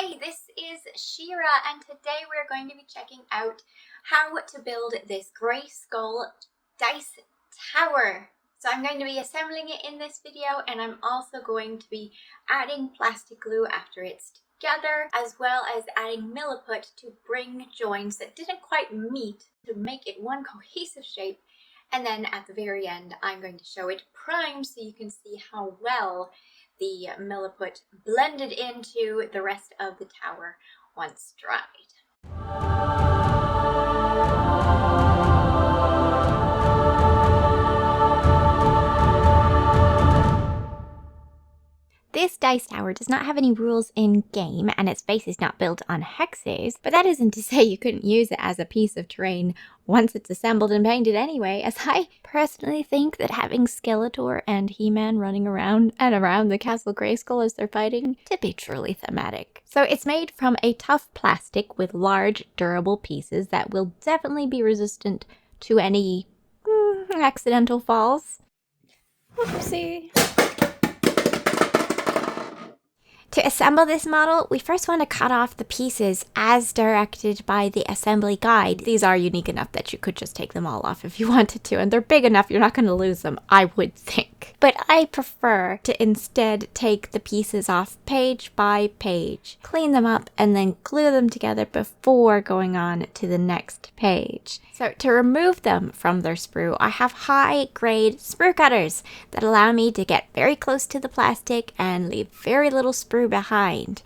Hey, this is Shira, and today we're going to be checking out how to build this Grayskull Dice Tower. So I'm going to be assembling it in this video, and I'm also going to be adding plastic glue after it's together, as well as adding Milliput to bring joins that didn't quite meet to make it one cohesive shape. And then at the very end, I'm going to show it primed so you can see how well the Milliput blended into the rest of the tower once dried. This dice tower does not have any rules in game, and its base is not built on hexes, but that isn't to say you couldn't use it as a piece of terrain once it's assembled and painted anyway, as I personally think that having Skeletor and He-Man running around and around the Castle Greyskull as they're fighting to be truly thematic. So it's made from a tough plastic with large, durable pieces that will definitely be resistant to any accidental falls. Whoopsie. To assemble this model, we first want to cut off the pieces as directed by the assembly guide. These are unique enough that you could just take them all off if you wanted to, and they're big enough you're not going to lose them, I would think. But I prefer to instead take the pieces off page by page, clean them up, and then glue them together before going on to the next page. So to remove them from their sprue, I have high-grade sprue cutters that allow me to get very close to the plastic and leave very little sprue behind.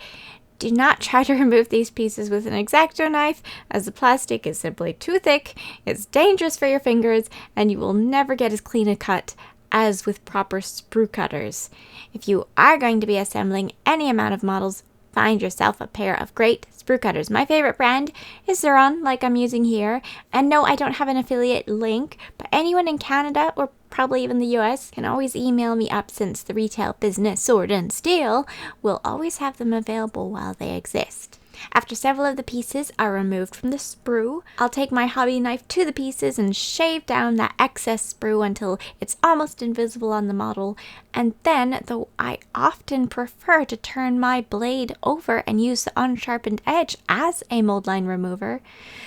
Do not try to remove these pieces with an X-Acto knife, as the plastic is simply too thick, it's dangerous for your fingers, and you will never get as clean a cut as with proper sprue cutters. If you are going to be assembling any amount of models, find yourself a pair of great sprue cutters. My favorite brand is Archon, like I'm using here. And no, I don't have an affiliate link, but anyone in Canada or probably even the US can always email me up, since the retail business Sword and Steel will always have them available while they exist. After several of the pieces are removed from the sprue, I'll take my hobby knife to the pieces and shave down that excess sprue until it's almost invisible on the model. And then, though I often prefer to turn my blade over and use the unsharpened edge as a mold line remover,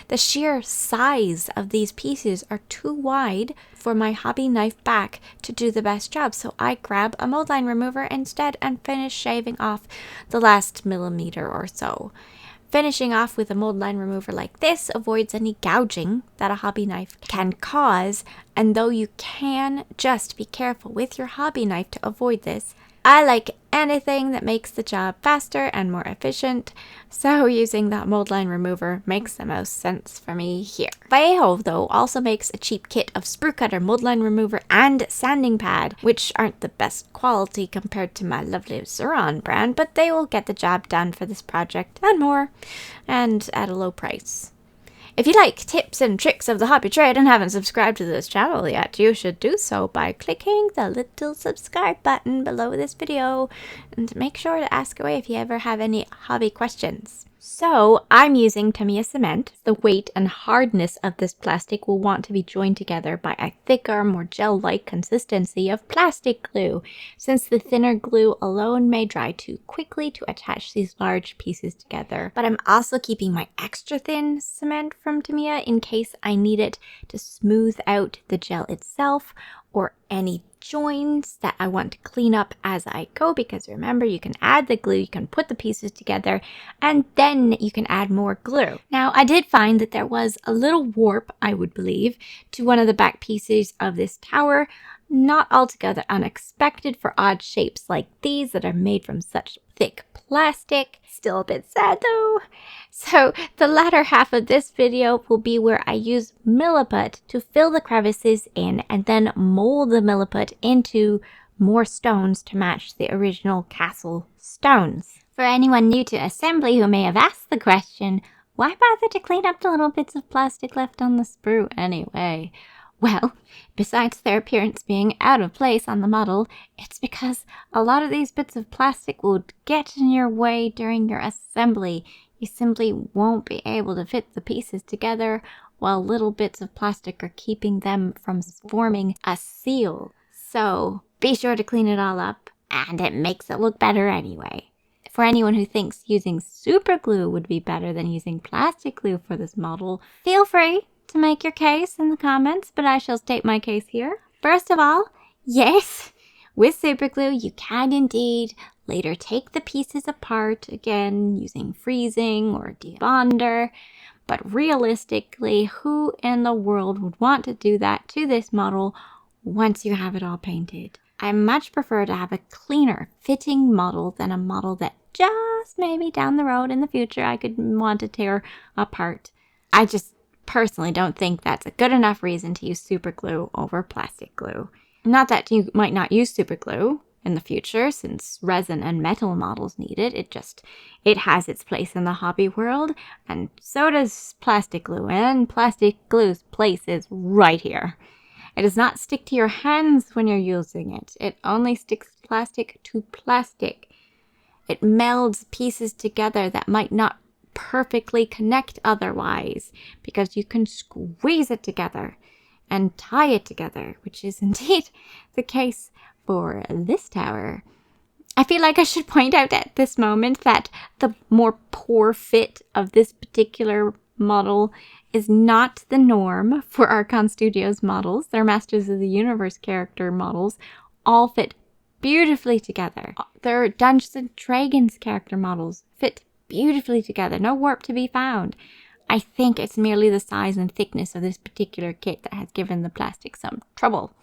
the sheer size of these pieces are too wide for my hobby knife back to do the best job, so I grab a mold line remover instead and finish shaving off the last millimeter or so. Finishing off with a mold line remover like this avoids any gouging that a hobby knife can cause, and though you can just be careful with your hobby knife to avoid this, I like anything that makes the job faster and more efficient, so using that mold line remover makes the most sense for me here. Vallejo, though, also makes a cheap kit of sprue cutter, mold line remover, and sanding pad, which aren't the best quality compared to my lovely Zuron brand, but they will get the job done for this project and more, and at a low price. If you like tips and tricks of the hobby trade and haven't subscribed to this channel yet, you should do so by clicking the little subscribe button below this video, and make sure to ask away if you ever have any hobby questions. So I'm using Tamiya cement. The weight and hardness of this plastic will want to be joined together by a thicker, more gel-like consistency of plastic glue, since the thinner glue alone may dry too quickly to attach these large pieces together. But I'm also keeping my extra thin cement from Tamiya in case I need it to smooth out the gel itself or any joins that I want to clean up as I go, because remember, you can add the glue, you can put the pieces together, and then you can add more glue. Now, I did find that there was a little warp, I would believe, to one of the back pieces of this tower, not altogether unexpected for odd shapes like these that are made from such thick plastic. Still a bit sad though. So the latter half of this video will be where I use Milliput to fill the crevices in and then mold the Milliput into more stones to match the original castle stones. For anyone new to assembly who may have asked the question, why bother to clean up the little bits of plastic left on the sprue anyway? Well, besides their appearance being out of place on the model, it's because a lot of these bits of plastic will get in your way during your assembly. You simply won't be able to fit the pieces together while little bits of plastic are keeping them from forming a seal. So be sure to clean it all up, and it makes it look better anyway. For anyone who thinks using super glue would be better than using plastic glue for this model, feel free to make your case in the comments, but I shall state my case here. First of all, yes, with super glue you can indeed later take the pieces apart again using freezing or debonder, but realistically, who in the world would want to do that to this model once you have it all painted? I much prefer to have a cleaner fitting model than a model that just maybe down the road in the future I could want to tear apart. I just personally don't think that's a good enough reason to use super glue over plastic glue. Not that you might not use super glue in the future, since resin and metal models need it. It has its place in the hobby world, and so does plastic glue, and plastic glue's place is right here. It does not stick to your hands when you're using it. It only sticks plastic to plastic. It melds pieces together that might not perfectly connect otherwise, because you can squeeze it together and tie it together, which is indeed the case for this tower. I feel like I should point out at this moment that the more poor fit of this particular model is not the norm for Archon Studio's models. Their Masters of the Universe character models all fit beautifully together. Their Dungeons and Dragons character models fit beautifully together. No warp to be found. I think it's merely the size and thickness of this particular kit that has given the plastic some trouble.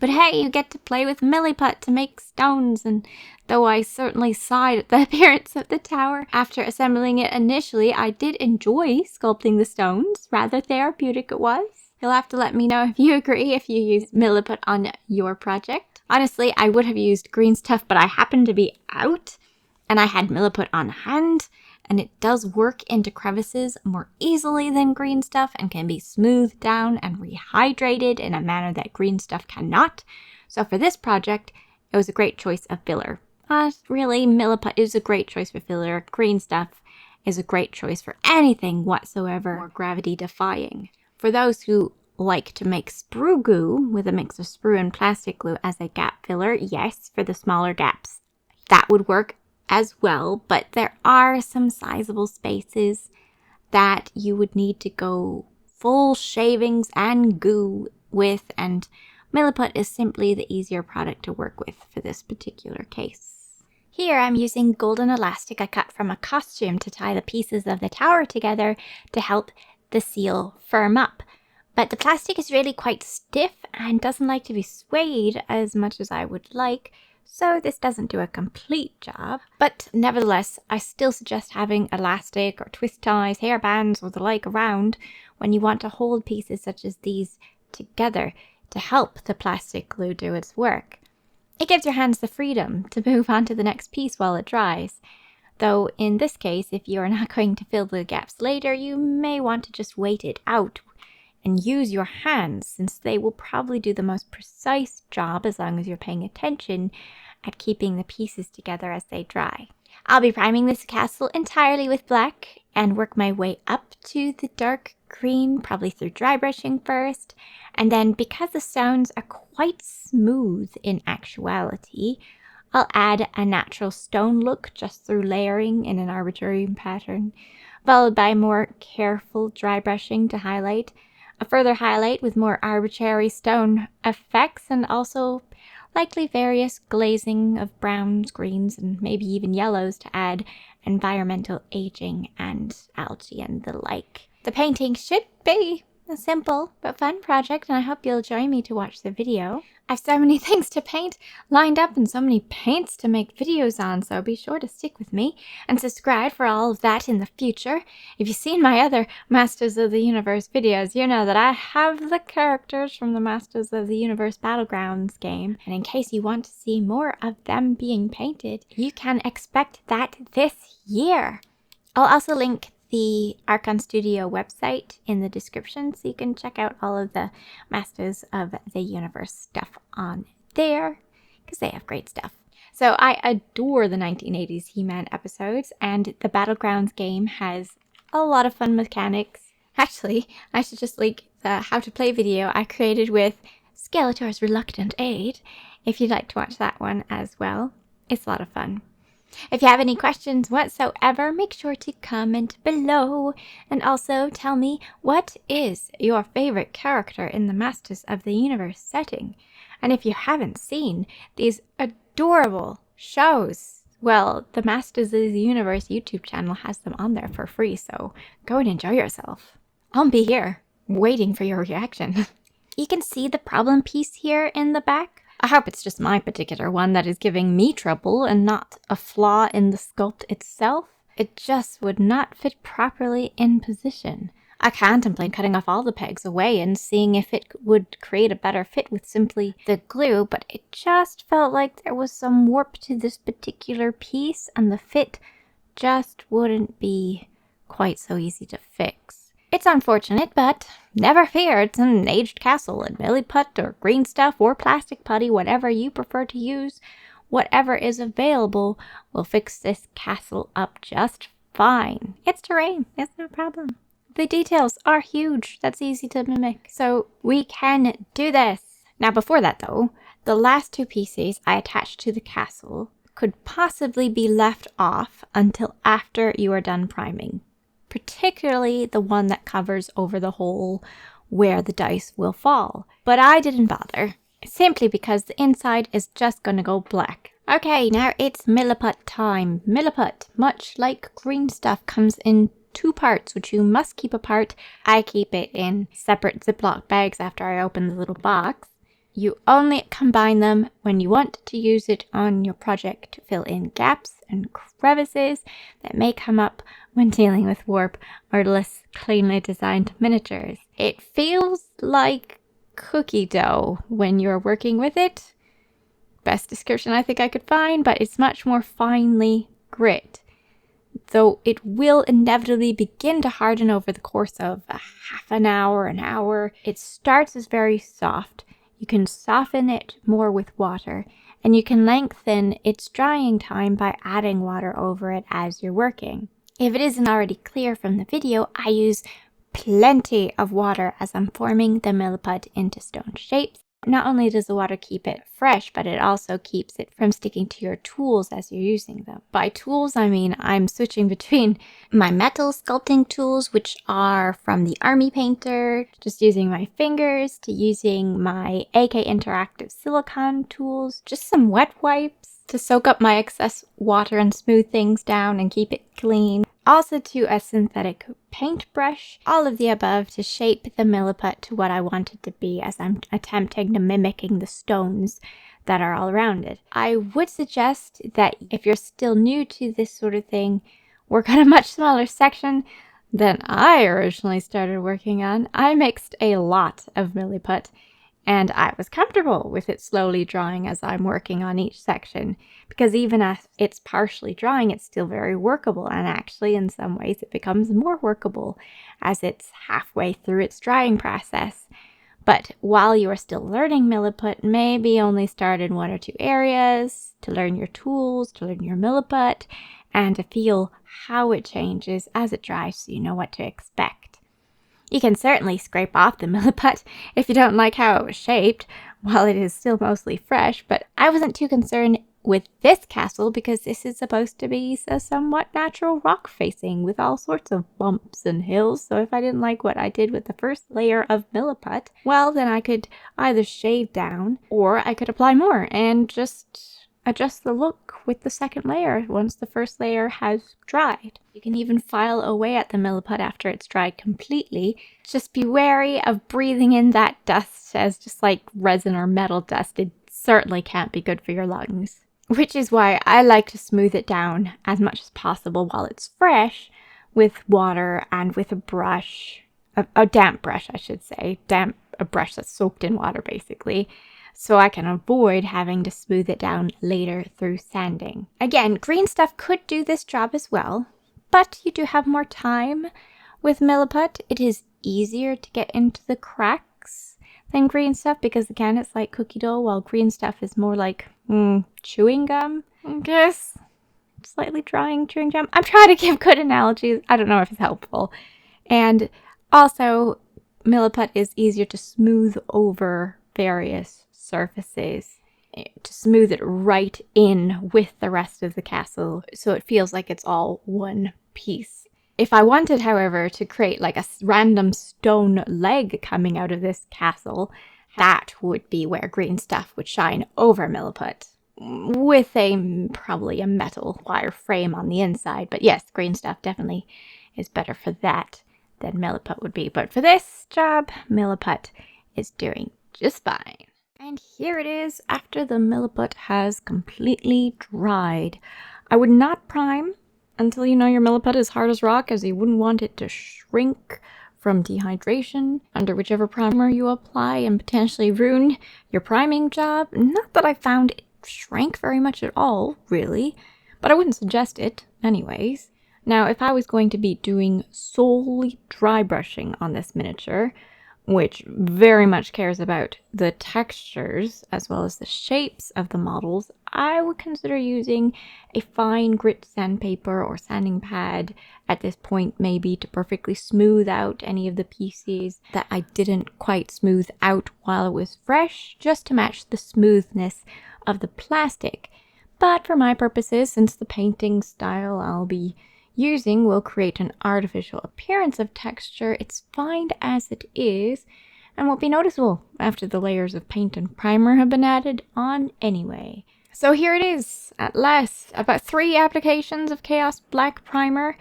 But hey, you get to play with Milliput to make stones, and though I certainly sighed at the appearance of the tower after assembling it initially, I did enjoy sculpting the stones. Rather therapeutic it was. You'll have to let me know if you agree if you use Milliput on your project. Honestly, I would have used green stuff, but I happened to be out, and I had Milliput on hand, and it does work into crevices more easily than green stuff and can be smoothed down and rehydrated in a manner that green stuff cannot. So for this project, it was a great choice of filler. Really, Milliput is a great choice for filler. Green stuff is a great choice for anything whatsoever more gravity defying. For those who like to make sprue goo with a mix of sprue and plastic glue as a gap filler, yes, for the smaller gaps, that would work as well, but there are some sizable spaces that you would need to go full shavings and goo with, and Milliput is simply the easier product to work with for this particular case. Here I'm using golden elastic I cut from a costume to tie the pieces of the tower together to help the seal firm up. But the plastic is really quite stiff and doesn't like to be swayed as much as I would like, so this doesn't do a complete job. But nevertheless, I still suggest having elastic or twist ties, hair bands or the like around when you want to hold pieces such as these together to help the plastic glue do its work. It gives your hands the freedom to move on to the next piece while it dries. Though in this case, if you are not going to fill the gaps later, you may want to just wait it out and use your hands, since they will probably do the most precise job as long as you're paying attention at keeping the pieces together as they dry. I'll be priming this castle entirely with black and work my way up to the dark green, probably through dry brushing first, and then because the stones are quite smooth in actuality, I'll add a natural stone look just through layering in an arbitrary pattern, followed by more careful dry brushing to highlight, a further highlight with more arbitrary stone effects, and also likely various glazing of browns, greens, and maybe even yellows to add environmental aging and algae and the like. The painting should be a simple but fun project, and I hope you'll join me to watch the video. I've so many things to paint lined up and so many paints to make videos on, so be sure to stick with me and subscribe for all of that in the future. If you've seen my other Masters of the Universe videos, you know that I have the characters from the Masters of the Universe Battlegrounds game, and in case you want to see more of them being painted, you can expect that this year. I'll also link the Archon Studio website in the description, so you can check out all of the Masters of the Universe stuff on there, because they have great stuff. So I adore the 1980s He-Man episodes, and the Battlegrounds game has a lot of fun mechanics. Actually, I should just link the how to play video I created with Skeletor's reluctant aid, if you'd like to watch that one as well. It's a lot of fun. If you have any questions whatsoever, make sure to comment below. And also tell me, what is your favorite character in the Masters of the Universe setting? And if you haven't seen these adorable shows, well, the Masters of the Universe YouTube channel has them on there for free, so go and enjoy yourself. I'll be here, waiting for your reaction. You can see the problem piece here in the back. I hope it's just my particular one that is giving me trouble and not a flaw in the sculpt itself. It just would not fit properly in position. I contemplate cutting off all the pegs away and seeing if it would create a better fit with simply the glue, but it just felt like there was some warp to this particular piece and the fit just wouldn't be quite so easy to fix. It's unfortunate, but never fear, it's an aged castle, and Milliput or green stuff or plastic putty, whatever you prefer to use, whatever is available will fix this castle up just fine. It's terrain, it's no problem. The details are huge, that's easy to mimic, so we can do this. Now before that though, the last two pieces I attached to the castle could possibly be left off until after you are done priming. Particularly the one that covers over the hole where the dice will fall. But I didn't bother, simply because the inside is just gonna go black. Okay, now it's Milliput time. Milliput, much like green stuff, comes in two parts, which you must keep apart. I keep it in separate Ziploc bags after I open the little box. You only combine them when you want to use it on your project to fill in gaps and crevices that may come up when dealing with warp or less cleanly designed miniatures. It feels like cookie dough when you're working with it. Best description I think I could find, but it's much more finely grit. Though it will inevitably begin to harden over the course of a half an hour. It starts as very soft. You can soften it more with water, and you can lengthen its drying time by adding water over it as you're working. If it isn't already clear from the video, I use plenty of water as I'm forming the Milliput into stone shapes. Not only does the water keep it fresh, but it also keeps it from sticking to your tools as you're using them. By tools, I mean I'm switching between my metal sculpting tools, which are from the Army Painter, just using my fingers, to using my AK Interactive silicone tools, just some wet wipes to soak up my excess water and smooth things down and keep it clean. Also to a synthetic paintbrush, all of the above to shape the Milliput to what I want it to be as I'm attempting to mimicking the stones that are all around it. I would suggest that if you're still new to this sort of thing, work on a much smaller section than I originally started working on. I mixed a lot of Milliput, and I was comfortable with it slowly drying as I'm working on each section, because even as it's partially drying, it's still very workable, and actually in some ways it becomes more workable as it's halfway through its drying process. But while you are still learning Milliput, maybe only start in one or two areas to learn your tools, to learn your Milliput, and to feel how it changes as it dries so you know what to expect. You can certainly scrape off the Milliput if you don't like how it was shaped while it is still mostly fresh, but I wasn't too concerned with this castle because this is supposed to be a somewhat natural rock facing with all sorts of bumps and hills, so if I didn't like what I did with the first layer of Milliput, well then I could either shave down or I could apply more and just adjust the look with the second layer once the first layer has dried. You can even file away at the Milliput after it's dried completely. Just be wary of breathing in that dust as just like resin or metal dust. It certainly can't be good for your lungs. Which is why I like to smooth it down as much as possible while it's fresh with water and with a brush, a damp brush I should say, a brush that's soaked in water basically, so I can avoid having to smooth it down later through sanding. Again, green stuff could do this job as well, but you do have more time with Milliput. It is easier to get into the cracks than green stuff because again, it's like cookie dough, while green stuff is more like chewing gum, I guess. Slightly drying chewing gum. I'm trying to give good analogies. I don't know if it's helpful. And also, Milliput is easier to smooth over various surfaces. to smooth it right in with the rest of the castle so it feels like it's all one piece. If I wanted, however, to create like a random stone leg coming out of this castle, that would be where green stuff would shine over Milliput, with probably a metal wire frame on the inside. But yes, green stuff definitely is better for that than Milliput would be. But for this job, Milliput is doing just fine. And here it is after the Milliput has completely dried. I would not prime until you know your Milliput is hard as rock, as you wouldn't want it to shrink from dehydration under whichever primer you apply and potentially ruin your priming job. Not that I found it shrank very much at all, really, but I wouldn't suggest it anyways. Now, if I was going to be doing solely dry brushing on this miniature, which very much cares about the textures as well as the shapes of the models, I would consider using a fine grit sandpaper or sanding pad at this point, maybe to perfectly smooth out any of the pieces that I didn't quite smooth out while it was fresh, just to match the smoothness of the plastic. But for my purposes, since the painting style I'll be using will create an artificial appearance of texture, it's fine as it is and won't be noticeable after the layers of paint and primer have been added on anyway. So here it is, at last, about 3 applications of Chaos Black Primer.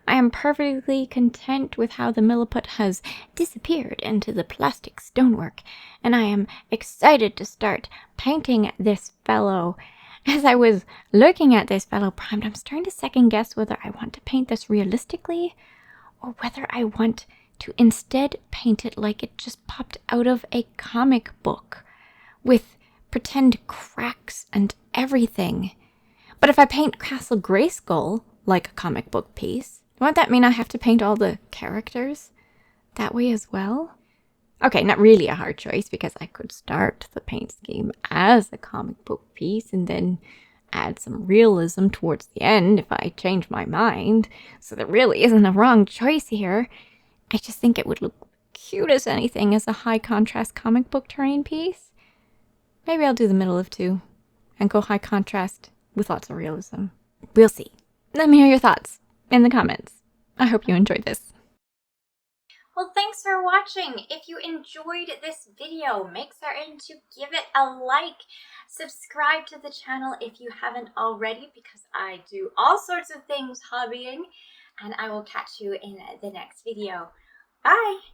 I am perfectly content with how the Milliput has disappeared into the plastic stonework, and I am excited to start painting this fellow. As I was looking at this fellow primed, I'm starting to second guess whether I want to paint this realistically or whether I want to instead paint it like it just popped out of a comic book with pretend cracks and everything. But if I paint Castle Greyskull like a comic book piece, won't that mean I have to paint all the characters that way as well? Okay, not really a hard choice, because I could start the paint scheme as a comic book piece and then add some realism towards the end if I change my mind. So there really isn't a wrong choice here. I just think it would look cute as anything as a high contrast comic book terrain piece. Maybe I'll do the middle of 2 and go high contrast with lots of realism. We'll see. Let me hear your thoughts in the comments. I hope you enjoyed this. Well, thanks for watching. If you enjoyed this video, make certain to give it a like. Subscribe to the channel if you haven't already, because I do all sorts of things hobbying, and I will catch you in the next video. Bye!